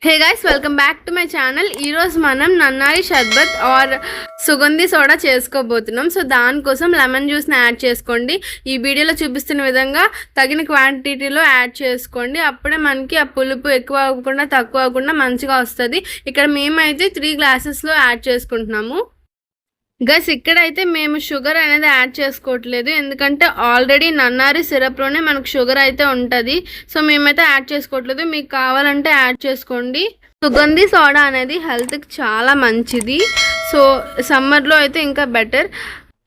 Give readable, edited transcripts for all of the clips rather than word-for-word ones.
Hey guys welcome back to my channel. ఈరోజు మనం నన్నారి షర్బత్ are సుగంధి soda చేసుకోబోతున్నాం. సో దానికోసం లెమన్ జ్యూస్ని యాడ్ చేసుకోండి. ఈ వీడియోలో చూపిస్తున్న విధంగా తగిన క్వాంటిటీలో యాడ్ చేసుకోండి. అప్పుడే మనకి ఆ పులుపు ఎక్కువ అవ్వకుండా తక్కువ అవ్వకుండా మంచిగా వస్తుంది. ఇక్కడ మేమైతే 3 గ్లాసెస్లో యాడ్ చేసుకుంటున్నాము. గైస్ ఇక్కడైతే మేము షుగర్ అనేది యాడ్ చేసుకోవట్లేదు, ఎందుకంటే ఆల్రెడీ నన్నారి సిరప్లోనే మనకు షుగర్ అయితే ఉంటుంది. సో మేమైతే యాడ్ చేసుకోవట్లేదు. మీకు కావాలంటే యాడ్ చేసుకోండి. సుగంధి సోడా అనేది హెల్త్కి చాలా మంచిది. సో సమ్మర్లో అయితే ఇంకా బెటర్.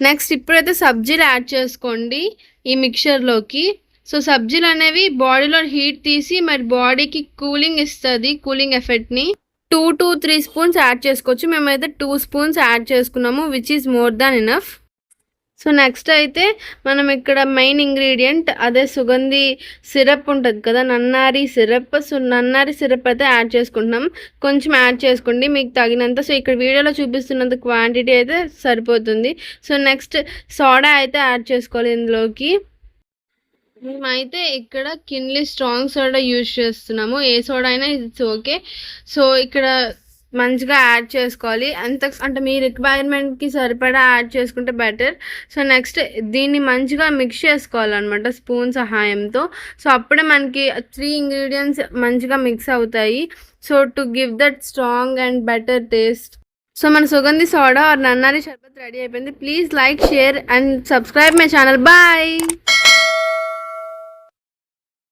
నెక్స్ట్ ఇప్పుడైతే సబ్జీలు యాడ్ చేసుకోండి ఈ మిక్చర్లోకి. సో సబ్జీలు అనేవి బాడీలో హీట్ తీసి మరి బాడీకి కూలింగ్ ఇస్తుంది, కూలింగ్ ఎఫెక్ట్ని. 2 to 3 స్పూన్స్ యాడ్ చేసుకోవచ్చు. మేమైతే 2 స్పూన్స్ యాడ్ చేసుకున్నాము, which is more than enough. So next అయితే మనం ఇక్కడ మెయిన్ ఇంగ్రీడియంట్ అదే సుగంధి సిరప్ ఉంటుంది కదా, నన్నారి సిరప్. సో నన్నారి సిరప్ అయితే యాడ్ చేసుకుంటున్నాం. కొంచెం యాడ్ చేసుకోండి మీకు తగినంత. సో ఇక్కడ వీడియోలో చూపిస్తున్నంత క్వాంటిటీ అయితే సరిపోతుంది. సో నెక్స్ట్ సోడా అయితే యాడ్ చేసుకోవాలి ఇందులోకి. మేమైతే ఇక్కడ కిన్లీ స్ట్రాంగ్ సోడా యూజ్ చేస్తున్నాము. ఏ సోడా అయినా ఇట్స్ ఓకే. సో ఇక్కడ మంచిగా యాడ్ చేసుకోవాలి. అంటే మీ రిక్వైర్మెంట్కి సరిపడా యాడ్ చేసుకుంటే బెటర్. సో నెక్స్ట్ దీన్ని మంచిగా మిక్స్ చేసుకోవాలన్నమాట స్పూన్ సహాయంతో. సో అప్పుడే మనకి 3 ఇంగ్రీడియంట్స్ మంచిగా మిక్స్ అవుతాయి. So to give that strong and better taste. So మన Sugandhi soda or Nannari sharbat ready అయిపోయింది. Please like, share and subscribe my channel. Bye.